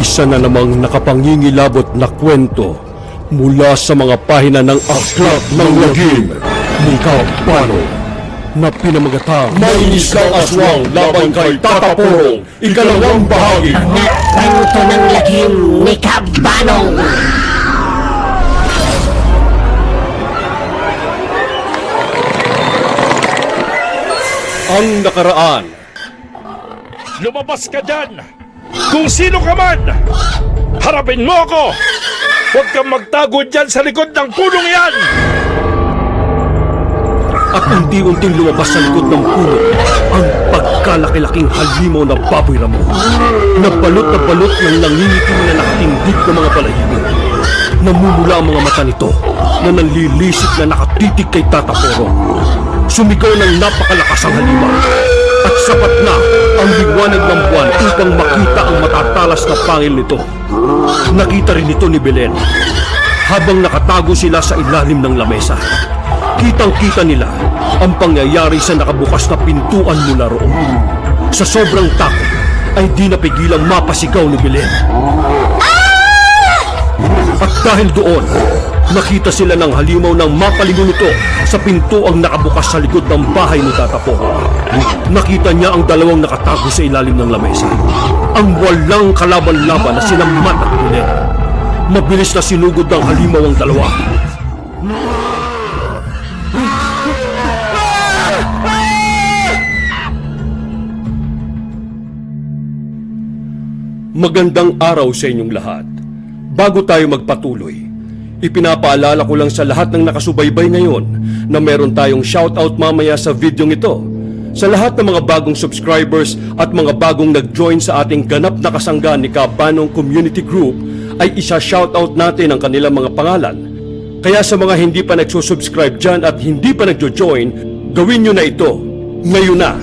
Isa na namang nakapangingilabot na kwento mula sa mga pahina ng Aklat ng Lagim ni Kabano na pinamagatang Mainis ng Aswang laban kay Tataporong, ikalawang bahagi. Kwento ng Lagim ni Kabano. Ang nakaraan. Lumabas ka dyan! Kung sino ka man! Harapin mo ako! Huwag kang magtago dyan sa likod ng punong yan! At unti-unting lumabas sa likod ng puno ang pagkalaki-laking halimaw na baboy ramo na balot ng nangingitim na nakatindig ng mga balahibo. Namumula ang mga mata nito na nanlilisik na nakatitig kay Tataporong. Sumigaw ng napakalakas ang halimaw at sapat na ang liwanag ng buwan upang makita ang matatalas na pangil nito. Nakita rin ito ni Belen habang nakatago sila sa ilalim ng lamesa. Kitang-kita nila ang pangyayari sa nakabukas na pintuan mula roon. Sa sobrang takot ay di napigilang mapasigaw ni Belen. At dahil doon, nakita sila ng halimaw ng mapalingon nito sa pintuang nakabukas sa likod ng bahay ni Tataporong. Nakita niya ang dalawang nakatago sa ilalim ng lamesa. Ang walang kalaban-laban na sina Matt at Belen. Mabilis na sinugod ng halimaw ang dalawa. Magandang araw sa inyong lahat. Bago tayo magpatuloy, ipinapaalala ko lang sa lahat ng nakasubaybay ngayon na meron tayong shoutout mamaya sa videong ito. Sa lahat ng mga bagong subscribers at mga bagong nag-join sa ating ganap na kasangga ni Kabanong Community Group ay isa-shoutout natin ang kanilang mga pangalan. Kaya sa mga hindi pa nagsusubscribe dyan at hindi pa nagjo-join, gawin nyo na ito. Ngayon na!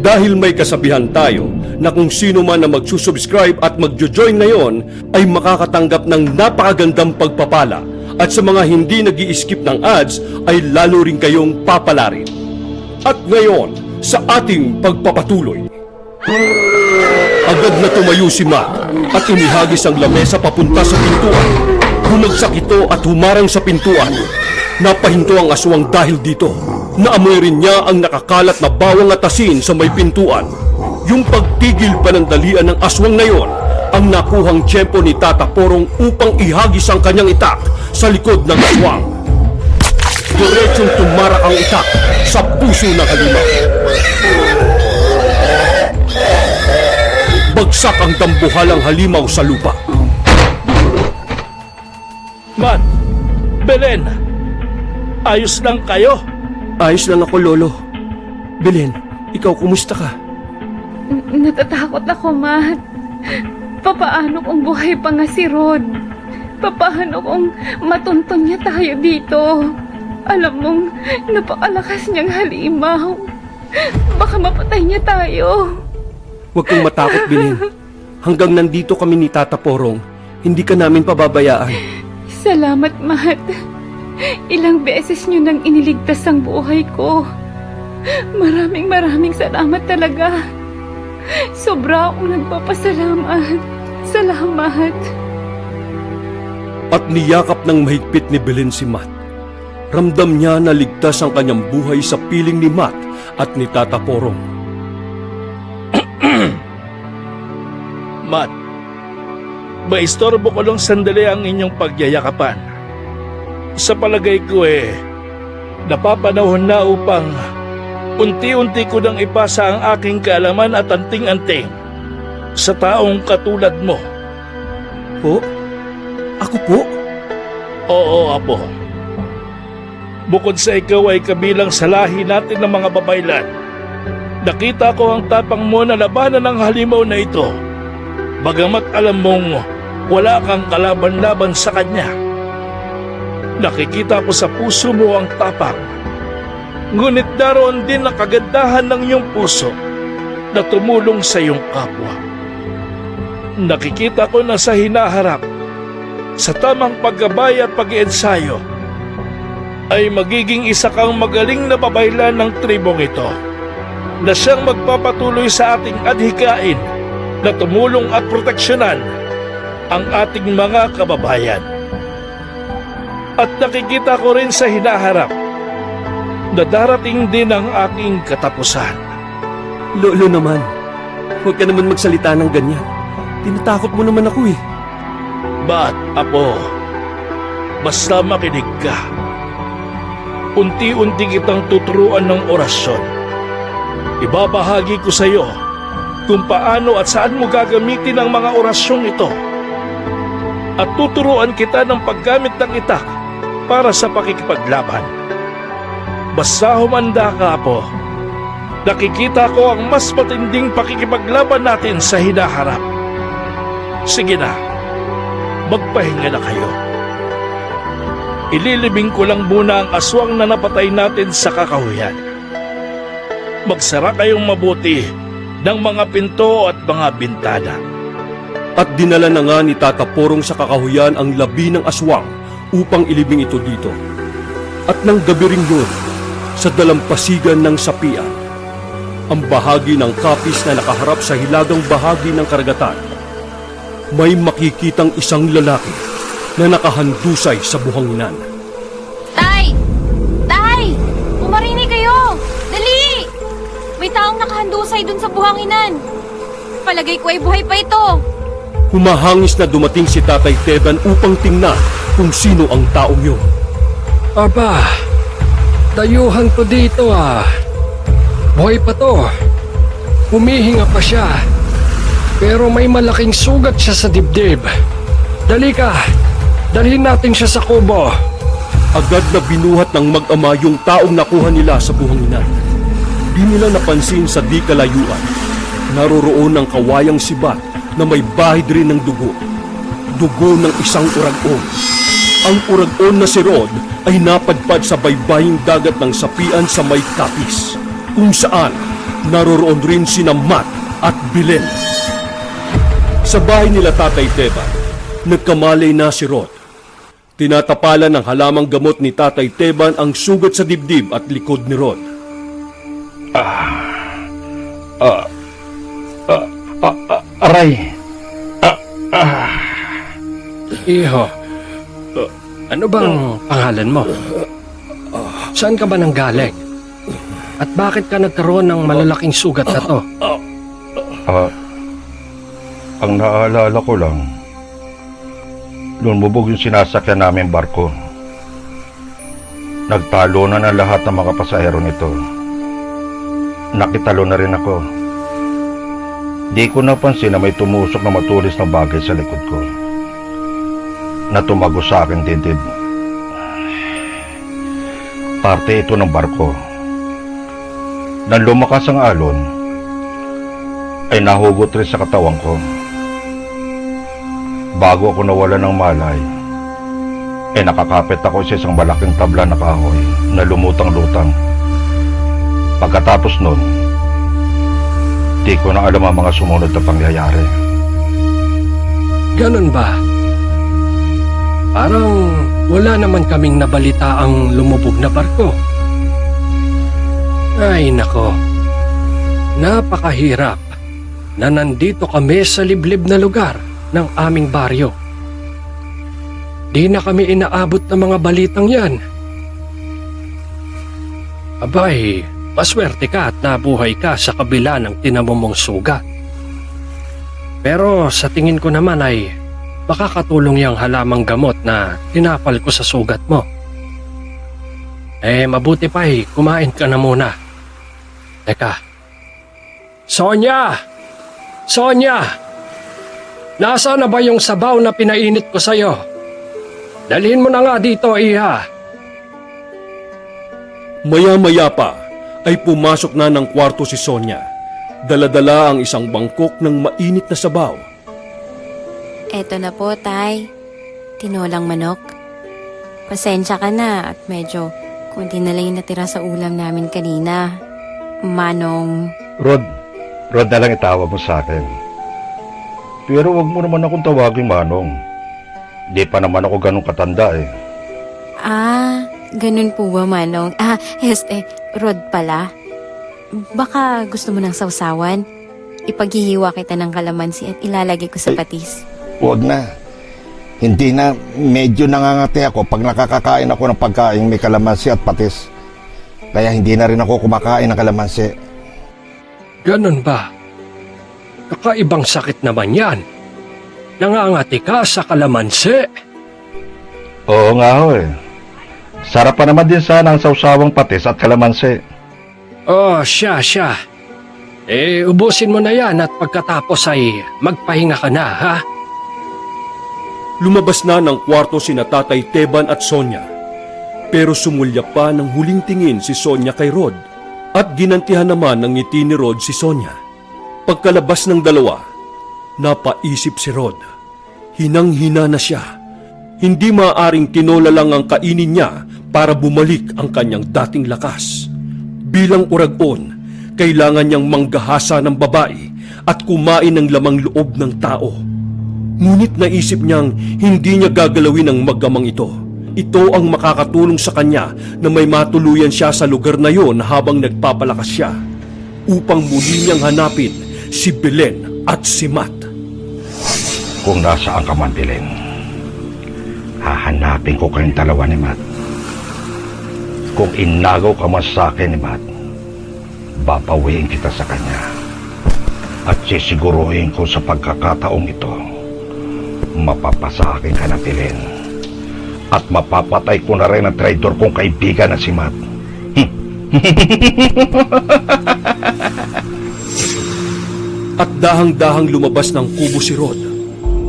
Dahil may kasabihan tayo na kung sino man na magsusubscribe at magjo-join ngayon ay makakatanggap ng napakagandang pagpapala at sa mga hindi nag-i-skip ng ads ay lalo rin kayong papalarin. At ngayon, sa ating pagpapatuloy, agad na tumayo si Matt at inihagis ang lamesa papunta sa pintuan. Bumagsak ito at humarang sa pintuan. Napahinto ang aswang dahil dito. Naamoy rin niya ang nakakalat na bawang at asin sa may pintuan. Yung pagtigil panandalian ng aswang na yon ang nakuhang tiyempo ni Tataporong upang ihagis ang kanyang itak sa likod ng aswang. Diretsong tumarak ang itak sa puso ng halimaw. Bagsak ang dambuhalang halimaw sa lupa. Matt! Belen! Ayos lang kayo? Ayos lang ako, Lolo. Belen, ikaw kumusta ka? Natatakot ako, Matt. Papaano kung buhay pa nga si Rod? Papaano kung matunton niya tayo dito? Alam mong napakalakas niyang halimaw. Baka mapatay niya tayo. Huwag kang matakot, Belen. Hanggang nandito kami ni Tataporong, hindi ka namin pababayaan. Salamat, Matt. Ilang beses niyo nang iniligtas ang buhay ko. Maraming salamat talaga. Sobra akong nagpapasalamat. Salamat. At niyakap ng mahigpit ni Belen si Matt. Ramdam niya na ligtas ang kanyang buhay sa piling ni Matt at ni Tataporong. Matt, maistorbo ko lang sandali ang inyong pagyayakapan. Sa palagay ko napapanahon na upang unti-unti ko nang ipasa ang aking kaalaman at anting-anting sa taong katulad mo. Po? Ako po? Oo, Apo. Bukod sa ikaw ay kabilang sa lahi natin ng mga babaylan, nakita ko ang tapang mo na labanan ng halimaw na ito, bagamat alam mong wala kang kalaban-laban sa kanya. Nakikita ko sa puso mo ang tapang. Ngunit daroon din ang kagandahan ng iyong puso na tumulong sa iyong kapwa. Nakikita ko na sa hinaharap, sa tamang paggabay at pag-iensayo, ay magiging isa kang magaling na babaylan ng tribong ito na siyang magpapatuloy sa ating adhikain na tumulong at proteksyonan ang ating mga kababayan. At nakikita ko rin sa hinaharap na darating din ang aking katapusan. Lolo naman, huwag ka naman magsalita ng ganyan. Tinatakot mo naman ako eh. Ba't, Apo? Basta makinig ka. Unti-unti kitang tuturuan ng orasyon. Ibabahagi ko sa iyo kung paano at saan mo gagamitin ang mga orasyong ito. At tuturuan kita ng paggamit ng itak para sa pakikipaglaban. Basta humanda ka, Apo. Nakikita ko ang mas matinding pakikipaglaban natin sa hinaharap. Sige na, magpahinga na kayo. Ililibing ko lang muna ang aswang na napatay natin sa kakahuyan. Magsara kayong mabuti ng mga pinto at mga bintana. At dinala na nga ni Tata Porong sa kakahuyan ang labi ng aswang upang ilibing ito dito. At nang gabi rin yun, sa dalampasigan ng sapian, ang bahagi ng kapis na nakaharap sa hilagang bahagi ng karagatan, may makikitang isang lalaki na nakahandusay sa buhanginan. Tay! Tay! Umarinig kayo! Dali! May taong nakahandusay dun sa buhanginan. Palagay ko ay buhay pa ito. Humahangis na dumating si Tatay Teban upang tingnan kung sino ang taong yun. Aba, dayuhan ko dito ah. Buhay pa to. Humihinga pa siya. Pero may malaking sugat siya sa dibdib. Dali ka, dalhin natin siya sa kubo. Agad na binuhat ng mag-ama yung taong nakuha nila sa buhanginan. Di nila napansin sa di kalayuan. Naroroon ang kawayang sibat na may bahid rin ng dugo. Dugo ng isang urag-on. Ang urag-on na si Rod ay napadpad sa baybaying dagat ng sapian sa may kapis, kung saan naroroon rin sina Matt at Bilen. Sa bahay nila Tatay Teban, nagkamalay na si Rod. Tinatapalan ng halamang gamot ni Tatay Teban ang sugat sa dibdib at likod ni Rod. Aray! Iho, ano bang pangalan mo? Saan ka ba nanggaling? At bakit ka nagkaroon ng malalaking sugat na to? Ang naaalala ko lang, lumubog yung sinasakyan namin barko. Nagtalo na ng lahat ng mga pasahero nito. Nakitalo na rin ako. Di ko napansin na may tumusok na matulis na bagay sa likod ko, na tumago sa akin dibdib. Parte ito ng barko. Nang lumakas ang alon, ay nahugot rin sa katawan ko. Bago ako nawala ng malay, ay nakakapit ako sa isang malaking tabla na kahoy na lumutang-lutang. Pagkatapos nun, di ko na alam ang mga sumunod na pangyayari. Ganun ba? Parang wala naman kaming nabalita ang lumubog na barko. Ay nako, napakahirap na nandito kami sa liblib na lugar ng aming baryo. Di na kami inaabot ng mga balitang yan. Abay, maswerte ka at nabuhay ka sa kabila ng tinamumong sugat. Pero sa tingin ko naman ay makakatulong yung halamang gamot na tinapal ko sa sugat mo. Mabuti pa kumain ka na muna. Teka. Sonia! Sonia! Nasaan na ba yung sabaw na pinainit ko sa'yo? Dalhin mo na nga dito, iha. Maya-maya pa ay pumasok na ng kwarto si Sonia. Dala-dala ang isang bangkok ng mainit na sabaw. Eto na po, Tay. Tinolang manok. Pasensya ka na at medyo kunti na lang yung natira sa ulam namin kanina. Manong... Rod na lang itawag mo sa akin. Pero wag mo naman akong tawagin Manong. Di pa naman ako ganun katanda eh. Ganun po ba, Manong? Rod pala. Baka gusto mo ng sausawan? Ipaghihiwa kita ng kalamansi at ilalagay ko sa patis. Huwag na. Hindi na, medyo nangangati ako pag nakakakain ako ng pagkain may kalamansi at patis. Kaya hindi na rin ako kumakain ng kalamansi. Ganon ba? Kakaibang sakit naman yan. Nangangati ka sa kalamansi. Oo nga ho eh. Sarap pa naman din sana ang sausawang patis at kalamansi. Oh, siya. Ubusin mo na yan at pagkatapos ay magpahinga ka na, ha? Lumabas na ng kwarto sina Tatay Teban at Sonia. Pero sumulya pa ng huling tingin si Sonia kay Rod at ginantihan naman ng ngiti ni Rod si Sonia. Pagkalabas ng dalawa, napaisip si Rod. Hinang-hina na siya. Hindi maaaring tinola lang ang kainin niya para bumalik ang kanyang dating lakas. Bilang uragon, kailangan niyang manggahasa ng babae at kumain ng lamang loob ng tao. Ngunit naisip niyang hindi niya gagalawin ang magamang ito. Ito ang makakatulong sa kanya na may matuluyan siya sa lugar na yon habang nagpapalakas siya upang muli niyang hanapin si Belen at si Matt. Kung nasaan ka man, Belen, hahanapin ko kayong dalawa ni Matt. Kung inagaw ka man sa akin ni Matt, babawiin kita sa kanya. At sisiguruhin ko sa pagkakataong ito, mapapasa akin ka na, Belen. At mapapatay ko na rin ang traidor kong kaibigan na si Matt. At dahang-dahang lumabas ng kubo si Rod.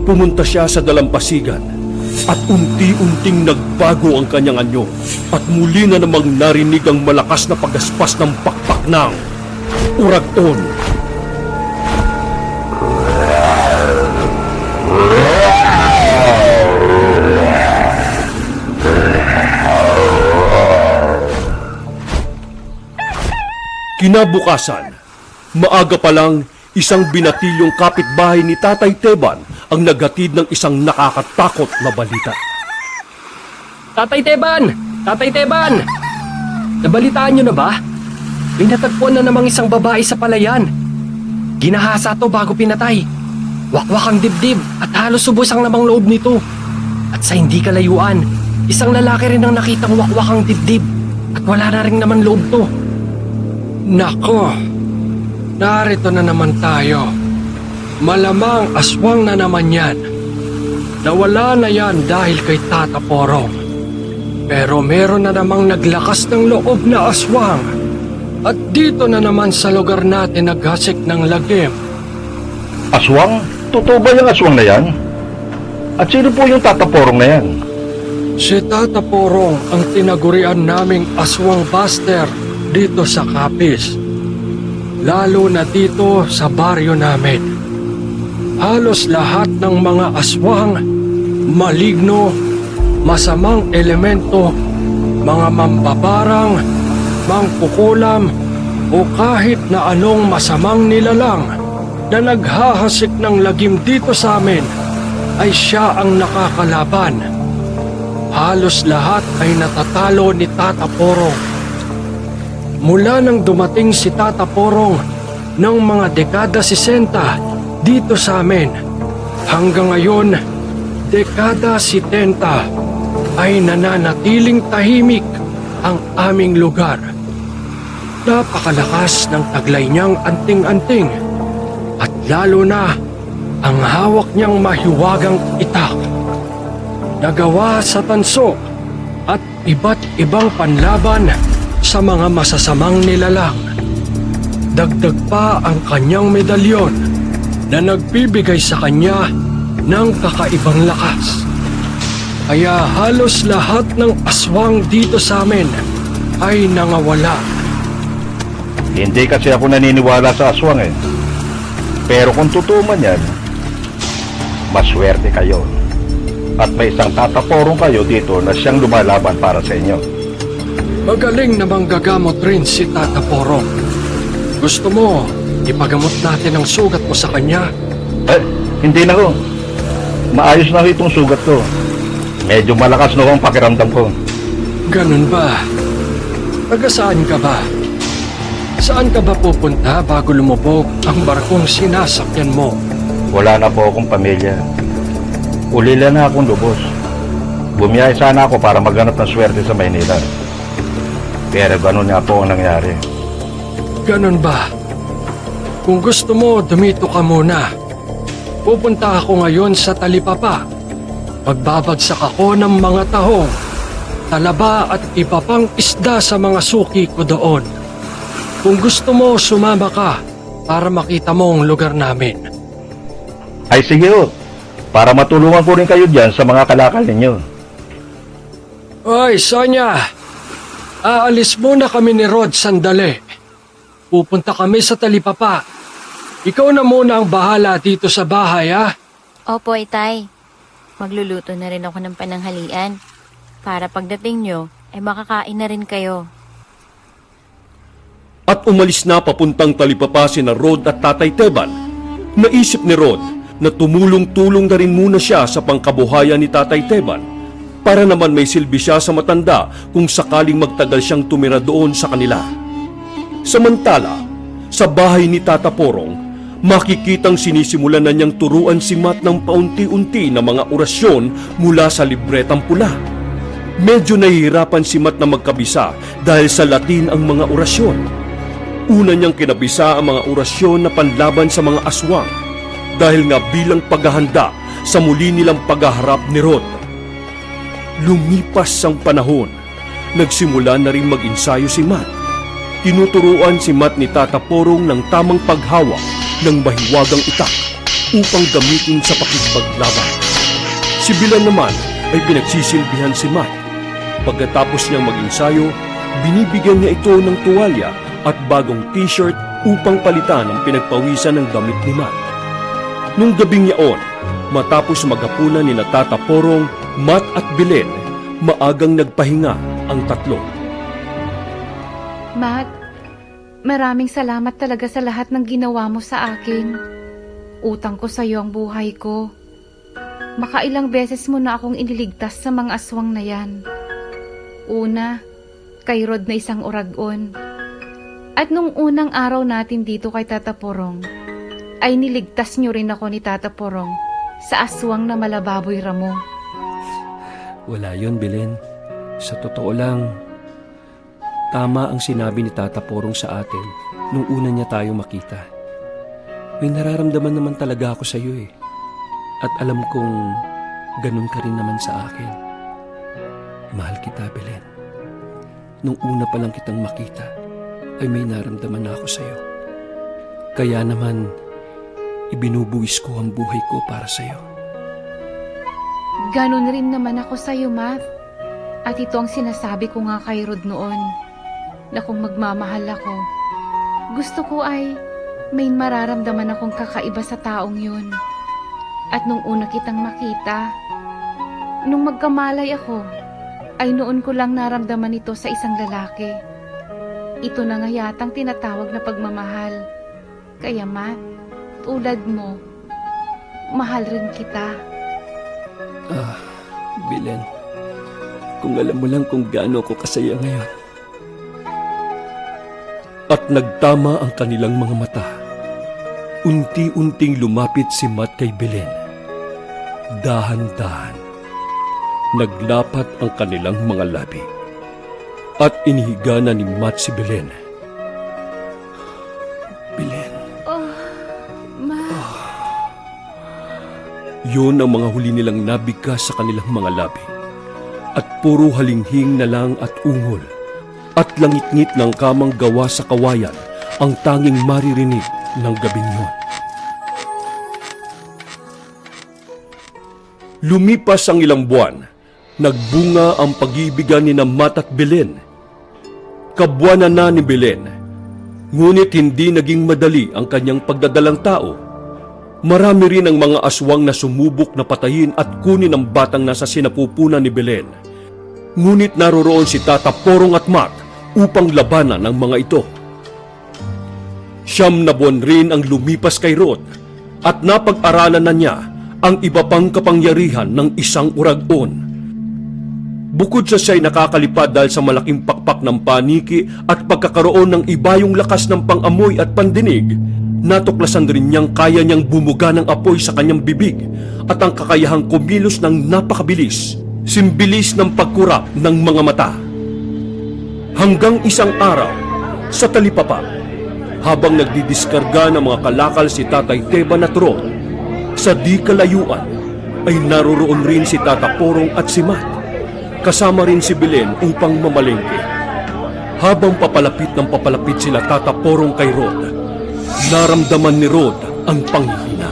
Pumunta siya sa dalampasigan at unti-unting nagbago ang kanyang anyo at muli na namang narinig ang malakas na pagaspas ng pakpak ng uragon. Kinabukasan, maaga pa lang, isang binatilyong kapitbahay ni Tatay Teban ang naghatid ng isang nakakatakot na balita. Tatay Teban! Tatay Teban! Nabalitaan niyo na ba? May natagpuan na namang isang babae sa palayan. Ginahasa to bago pinatay. Wakwak ang dibdib at halos subos ang lamang loob nito. At sa hindi kalayuan, isang lalaki rin ang nakitang wakwak ang dibdib at wala na rin naman loob to. Nako, narito na naman tayo. Malamang aswang na naman yan. Nawala na yan dahil kay Tata Porong. Pero meron na namang naglakas ng loob na aswang. At dito na naman sa lugar natin naghasik ng lagim. Aswang? Totoo ba yung aswang na yan? At sino po yung tataporong na yan? Si Tata Porong ang tinagurian naming aswang buster dito sa Capiz. Lalo na dito sa baryo namin. Halos lahat ng mga aswang, maligno, masamang elemento, mga mambabarang, mangkukulam, o kahit na anong masamang nilalang na naghahasik ng lagim dito sa amin ay siya ang nakakalaban. Halos lahat ay natatalo ni Tata Porong. Mula nang dumating si Tata Porong ng mga dekada 60 dito sa amin, hanggang ngayon, dekada 70 ay nananatiling tahimik ang aming lugar. Napakalakas ng taglay niyang anting-anting at lalo na ang hawak niyang mahiwagang itak. Nagawa sa tanso at iba't ibang panlaban sa mga masasamang nilalang. Dagdag pa ang kanyang medalyon na nagbibigay sa kanya ng kakaibang lakas. Kaya halos lahat ng aswang dito sa amin ay nangawala. Hindi kasi ako naniniwala sa aswang eh. Pero kung totoo man yan, maswerte kayo. At may isang tataporong kayo dito na siyang lumalaban para sa inyo. Magaling namang gagamot rin si Tata Porong. Gusto mo, ipagamot natin ang sugat mo sa kanya? Hindi na ho. Maayos na ho itong sugat ko. Medyo malakas na ho ang pakiramdam ko. Ganun ba? Taga saan ka ba? Saan ka ba pupunta bago lumubog ang barkong sinasakyan mo? Wala na po akong pamilya. Ulila na akong lubos. Bumiyay sana ako para maghanap ng swerte sa Maynila. Pero ganun nga po ang nangyari. Ganun ba? Kung gusto mo, dumito ka muna. Pupunta ako ngayon sa Talipapa. Magbabagsak ako ng mga tahong, talaba at iba pang isda sa mga suki ko doon. Kung gusto mo, sumama ka para makita mo ang lugar namin. Ay sige ho, para matulungan ko rin kayo dyan sa mga kalakal ninyo. Oy, Sonia! Aalis muna kami ni Rod sandali. Pupunta kami sa Talipapa. Ikaw na muna ang bahala dito sa bahay, ha? Opo, Itay. Magluluto na rin ako ng pananghalian. Para pagdating nyo, ay makakain na rin kayo. At umalis na papuntang Talipapa sina Rod at Tatay Teban. Naisip ni Rod na tumulong-tulong na rin muna siya sa pangkabuhayan ni Tatay Teban para naman may silbi siya sa matanda kung sakaling magtagal siyang tumira doon sa kanila. Samantala, sa bahay ni Tata Porong, makikitang sinisimulan na niyang turuan si Matt ng paunti-unti na mga orasyon mula sa libretang pula. Medyo nahihirapan si Matt na magkabisa dahil sa Latin ang mga orasyon. Una niyang kinabisa ang mga orasyon na panlaban sa mga aswang dahil nga bilang paghahanda sa muli nilang paghaharap ni Rod. Lumipas ang panahon, nagsimula na rin mag-insayo si Matt. Tinuturuan si Matt ni Tata Porong ng tamang paghawak ng mahiwagang itak upang gamitin sa pakikipaglaban. Si Bilan naman ay pinagsisilbihan si Matt. Pagkatapos niyang mag-insayo, binibigyan niya ito ng tuwalya at bagong t-shirt upang palitan ang pinagpawisan ng damit ni Matt. Nung gabing yaon, matapos maghapunan ni Tata Porong, Matt at Belen, maagang nagpahinga ang tatlo. Matt, maraming salamat talaga sa lahat ng ginawa mo sa akin. Utang ko sa iyo ang buhay ko. Makailang beses mo na akong iniligtas sa mga aswang na yan. Una, kay Rod na isang oragon. At nung unang araw natin dito kay Tata Porong, ay niligtas niyo rin ako ni Tata Porong sa aswang na malababoy ramo. Wala yon, Belen. Sa totoo lang, tama ang sinabi ni Tata Porong sa atin nung una niya tayo makita. May nararamdaman naman talaga ako sa iyo eh. At alam kong ganun ka rin naman sa akin. Mahal kita, Belen. Nung una pa lang kitang makita, ay may naramdaman na ako sa iyo. Kaya naman, ibinubuwis ko ang buhay ko para sa iyo. Ganon rin naman ako sa iyo, Matt. At ito ang sinasabi ko nga kay Rod noon, na kung magmamahal ako, gusto ko ay may mararamdaman akong kakaiba sa taong yun. At nung una kitang makita, nung magkamalay ako, ay noon ko lang naramdaman ito sa isang lalaki. Ito na nga yatang tinatawag na pagmamahal. Kaya Matt, tulad mo, mahal rin kita. Belen, kung alam mo lang kung gaano ako kasaya ngayon. At nagtama ang kanilang mga mata. Unti-unting lumapit si Matt kay Belen. Dahan-dahan, naglapat ang kanilang mga labi. At inihiga na ni Matt si Belen. Belen. Matt. Yun ang mga huli nilang nabigkas sa kanilang mga labi. At puro halinghing na lang at ungol. At langit-ngit ng kamang gawa sa kawayan ang tanging maririnig ng gabing yun. Lumipas ang ilang buwan, nagbunga ang pag-iibigan ni Matt at Belen. Kabuwanan na ni Belen, ngunit hindi naging madali ang kanyang pagdadalang tao. Marami rin ang mga aswang na sumubok na patayin at kunin ang batang nasa sinapupunan ni Belen. Ngunit naroroon si Tata Porong at Matt upang labanan ang mga ito. 9 na buwan rin ang lumipas kay Rod at napag-aralan na niya ang iba pang kapangyarihan ng isang uragon. Bukod sa siya'y nakakalipad dahil sa malaking pakpak ng paniki at pagkakaroon ng ibayong lakas ng pang-amoy at pandinig, Natuklasan rin niyang kaya niyang bumuga ng apoy sa kanyang bibig at ang kakayahang kumilos ng napakabilis, simbilis ng pagkurap ng mga mata. Hanggang isang araw, sa talipapa, habang nagdidiskarga ng mga kalakal si Tatay Teban at Rod, sa di kalayuan ay naroroon rin si Tata Porong at si Matt. Kasama rin si Belen upang mamalengke. Habang papalapit ng papalapit sila Tata Porong kay Rod, naramdaman ni Rod ang panghihina.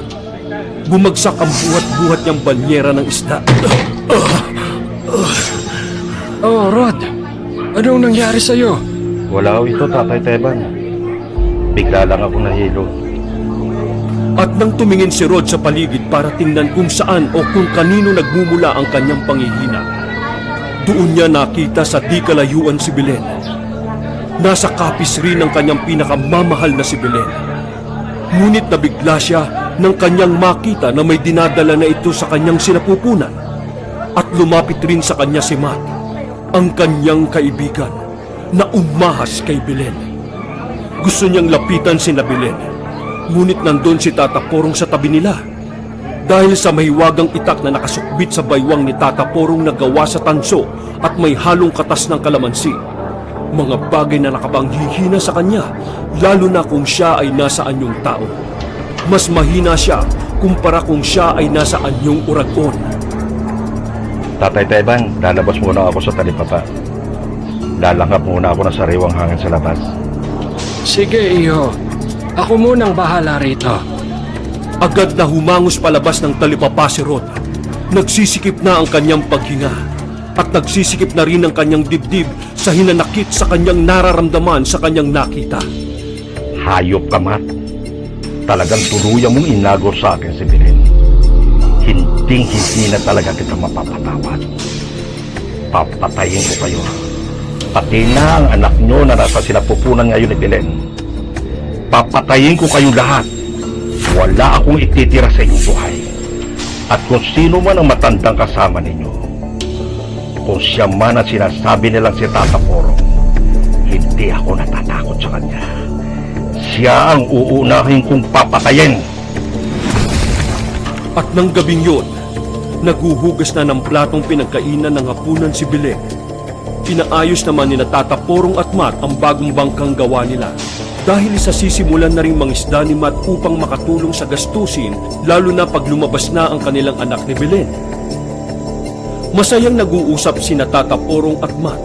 Bumagsak ang buhat-buhat niyang banyera ng isda. Oh, Rod. Anong nangyari sa'yo? Wala ho ito, Tatay Teban. Bigla lang ako nahilo. At nang tumingin si Rod sa paligid para tingnan kung saan o kung kanino nagmumula ang kanyang panghihina, doon niya nakita sa di kalayuan si Belen. Nasa kapis rin ang kanyang pinakamamahal na si Belen. Ngunit nabigla siya nang kanyang makita na may dinadala na ito sa kanyang sinapupunan. At lumapit rin sa kanya si Matt, ang kanyang kaibigan, na umahas kay Belen. Gusto niyang lapitan si Belen, ngunit nandun si Tata Porong sa tabi nila. Dahil sa mahiwagang itak na nakasukbit sa baywang ni Tata Porong na gawa sa tanso at may halong katas ng kalamansi, mga bagay na nakapanghihina sa kanya, lalo na kung siya ay nasa anyong tao. Mas mahina siya kumpara kung siya ay nasa anyong uragon. Tatay Teban, lalabas muna ako sa talipapa. Lalanghap muna ako ng sariwang hangin sa labas. Sige, Iho. Ako munang bahala rito. Agad na humangos palabas ng talipapa si Rod. Nagsisikip na ang kanyang paghinga at nagsisikip na rin ang kanyang dibdib sa hinanakit sa kanyang nararamdaman sa kanyang nakita. Hayop ka, Matt. Talagang tuluyan mong inago sa akin si Belen. Hindi na talaga kita mapapatawad. Papatayin ko kayo. Pati na ang anak nyo na nasa sinapupunan ngayon ni Belen. Papatayin ko kayong lahat. Wala akong ititira sa inyong buhay. At kung sino man ang matandang kasama ninyo, kung siya man ang sinasabi nilang si Tata Porong, hindi ako natatakot sa kanya. Siya ang uunahin kong papatayin. At nang gabing yun, naguhugas na ng platong pinagkainan ng hapunan si Belen. Pinaayos naman ni Tata Porong at Matt ang bagong bangkang gawa nila. Dahil sa sisimulan na ring mangisda ni Matt upang makatulong sa gastusin, lalo na pag lumabas na ang kanilang anak ni Belen. Masayang nag-uusap sina Tata Porong at Matt.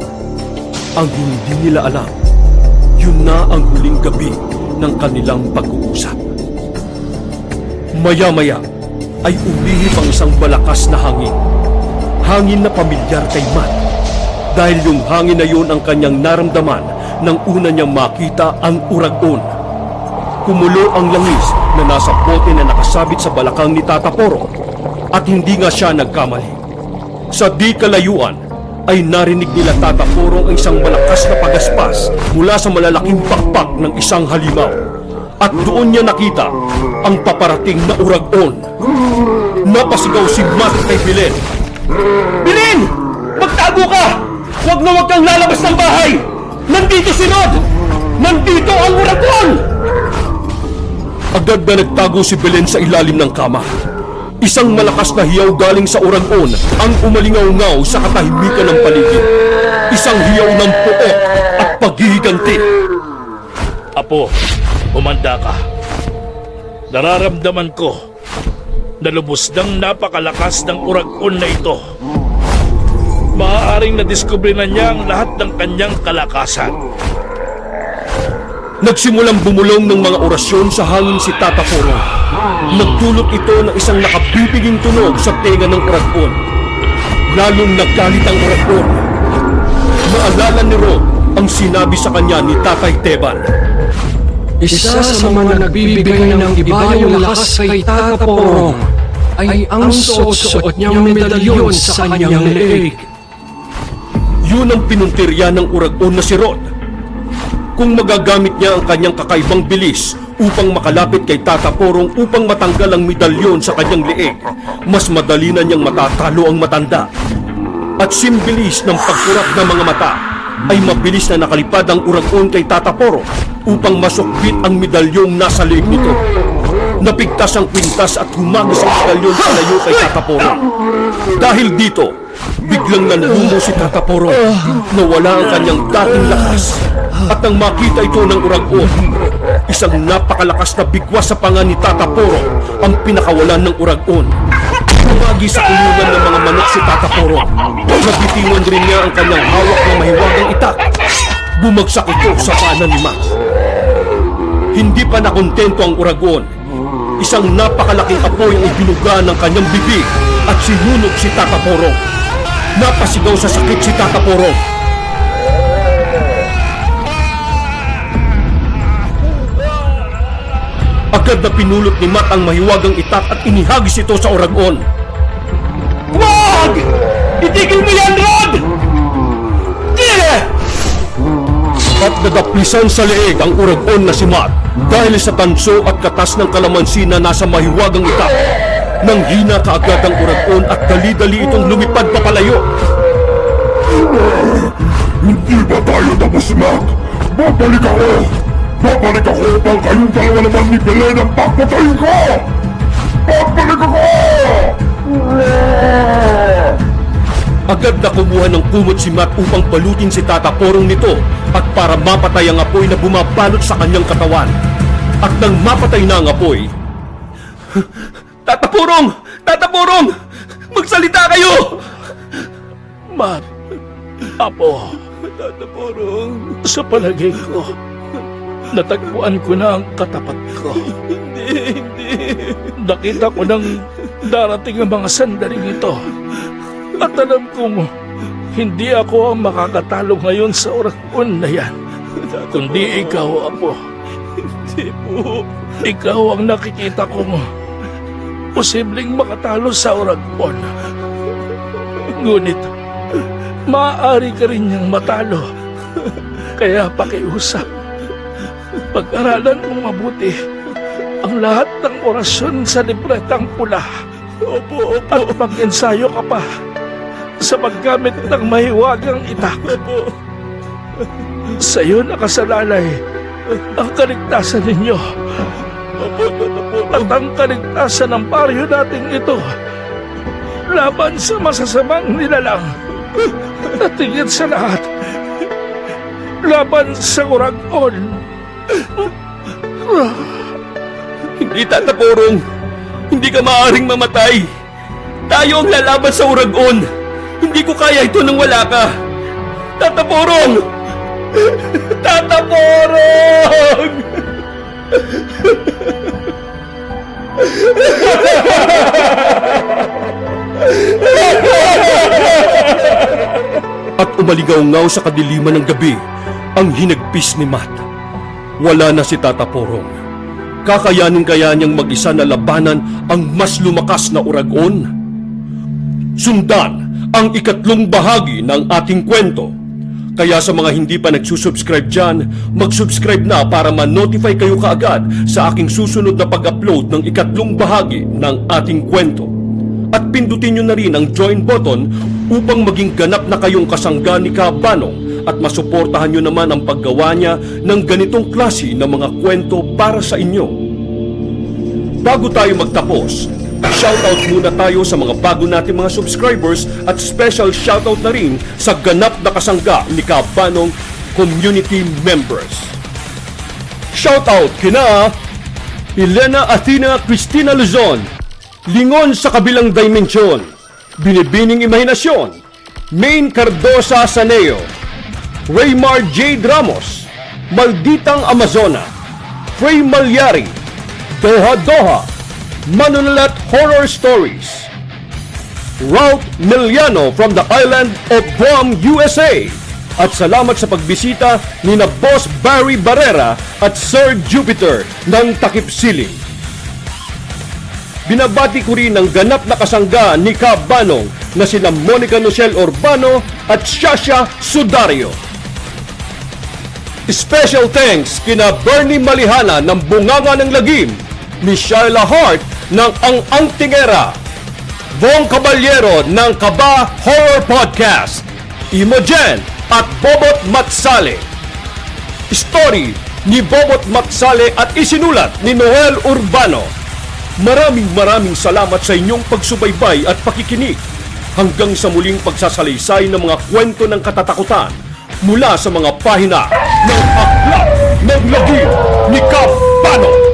Ang hindi nila alam, yun na ang huling gabi ng kanilang pag-uusap. Maya-maya ay umihip ang isang malakas na hangin. Hangin na pamilyar kay Matt. Dahil yung hangin na yun ang kanyang naramdaman nang una niyang makita ang uragon. Kumulo ang langis na nasa bote na nakasabit sa balakang ni Tata Porong at hindi nga siya nagkamali. Sa di kalayuan ay narinig nila Tata Porong ang isang malakas na pagaspas mula sa malalaking pakpak ng isang halimaw. At doon niya nakita ang paparating na uragon. Napasigaw si Matt kay Belen. Belen! Magtago ka! Huwag na huwag kang lalabas ng bahay! Nandito si Rod! Nandito ang uragon! Agad na nagtago si Belen sa ilalim ng kama. Isang malakas na hiyaw galing sa uragon ang umalingaw-ngaw sa katahimikan ng paligid. Isang hiyaw ng puot at paghihiganti. Apo, umanda ka. Nararamdaman ko na lubos ng napakalakas ng uragon na ito. Maaaring nadiskubre na niya ang lahat ng kanyang kalakasan. Nagsimulang bumulong ng mga orasyon sa hangin si Tata Porong. Nagdulot ito ng isang nakabibiging tunog sa tenga ng uragon. Lalong naggalit ang uragon. Naalala ni Rod ang sinabi sa kanya ni Tatay Teban. Isa sa mga nagbibigay ng iba yung lakas kay Tata Porong ay ang suot-suot niyang medalyon sa kanyang leeg. Yun ang pinuntirya ng uragon na si Rod. Kung magagamit niya ang kanyang kakaibang bilis upang makalapit kay Tata Porong upang matanggal ang medalyon sa kanyang leeg, mas madali na niyang matatalo ang matanda. At simbilis ng pagkurap ng mga mata, ay mabilis na nakalipad ang uragon kay Tata Poro upang masukbit ang medalyong nasa leeg nito. Napigtas ang kwintas at humagis ang medalyon sa layo kay Tata Poro. Dahil dito, biglang nanlumo si Tata Poro. Nawala ang kanyang dating lakas. At nang makita ito ng uragon, isang napakalakas na bigwas sa panga ni Tata Poro ang pinakawalan ng uragon. Tumagi sa kulungan ng mga manok si Tata Poro. Nabitingon rin niya ang kanyang hawak na mahiwagang itak. Bumagsak ito sa paanan ni Max. Hindi pa nakontento ang uragon. Isang napakalaking apoy ang ibinuga ng kanyang bibig at sinunog si Tata Poro. Napasigaw sa sakit si Tata Poro. Agad na pinulot ni Matt ang mahiwagang itak at inihagis ito sa uragon. Wag! Itigil mo yan, Rod! At nadaplisan sa leeg ang uragon na si Matt dahil sa tanso at katas ng kalamansi na nasa mahiwagang itak. Nang hina kaagad ang uragon at dali-dali itong lumipad papalayo. Hindi ba tayo tapos, Mac? Babalik ako! Babalik ako upang kayong dalawa naman ni Belen ang papatayin ko! Babalik ako! Agad na kumuha ng kumot si Matt upang balutin si Tata Porong nito at para mapatay ang apoy na bumabalot sa kanyang katawan. At nang mapatay na ang apoy, Tata Porong! Tata Porong! Magsalita kayo! Matt, Apo, Tata Porong! sa palagay ko, natagpuan ko na ang katapat ko. Hindi. Nakita ko nang darating ang mga sandaling ito. At alam kong hindi ako ang makakatalo ngayon sa uragon na yan. Kundi ikaw, Apo. Hindi po. Ikaw ang nakikita kong posibleng makatalo sa uragon. Ngunit, maaari ka rin niyang matalo. Kaya pakiusap. Pag-aralan mong mabuti ang lahat ng orasyon sa libretang pula. Opo. At mag-ensayo ka pa sa paggamit ng mahiwagang itak. Opo. Sa iyo nakasalalay ang kaligtasan ninyo. Opo, Tata Porong. At ang kaligtasan ng baryo natin ito laban sa masasamang nilalang. At higit sa lahat, laban sa uragon. Hindi, Tata Porong. Hindi ka maaaring mamatay. Tayo ang lalaban sa uragon. Hindi ko kaya ito nang wala ka. Tata Porong! Tata Porong! At umaligaw-ngaw sa kadiliman ng gabi ang hinagpis ni Matt. Wala na si Tata Porong. Kakayanin kaya niyang mag-isa na labanan ang mas lumakas na uragon? Sundan ang ikatlong bahagi ng ating kwento. Kaya sa mga hindi pa nagsusubscribe dyan, mag-subscribe na para ma-notify kayo kaagad sa aking susunod na pag-upload ng ikatlong bahagi ng ating kwento. At pindutin nyo na rin ang join button upang maging ganap na kayong kasangga ni Kabanong at masuportahan nyo naman ang paggawa niya ng ganitong klase ng mga kwento para sa inyo. Bago tayo magtapos, shoutout muna tayo sa mga bago nating mga subscribers at special shoutout na rin sa ganap na kasangga ni Kabanong community members. Shoutout kina Elena Athena Cristina Luzon, Lingon sa Kabilang Dimensyon, Binibining Imahinasyon, Main Cardosa Saneo, Raymar J. Ramos, Malditang Amazona, Frey Malyari, Doha Doha, Manulat Horror Stories, Ralph Miliano from the island of Guam, USA. At salamat sa pagbisita ni na Boss Barry Barrera at Sir Jupiter ng Takip Siling. Binabati ko rin ang ganap na kasangga ni Kabanong na sina Monica Nocel Urbano at Shasha Sudario. Special thanks kina Bernie Malihana ng Bunganga ng Lagim, ni Sharla Hart ng Ang Tingera, Bong Caballero ng Kaba Horror Podcast, Imogen at Bobot Matsale. Story ni Bobot Matsale at isinulat ni Noel Urbano. Maraming salamat sa inyong pagsubaybay at pakikinig. Hanggang sa muling pagsasalaysay ng mga kwento ng katatakutan mula sa mga pahina ng Aklat ng Lagim ni Kabano.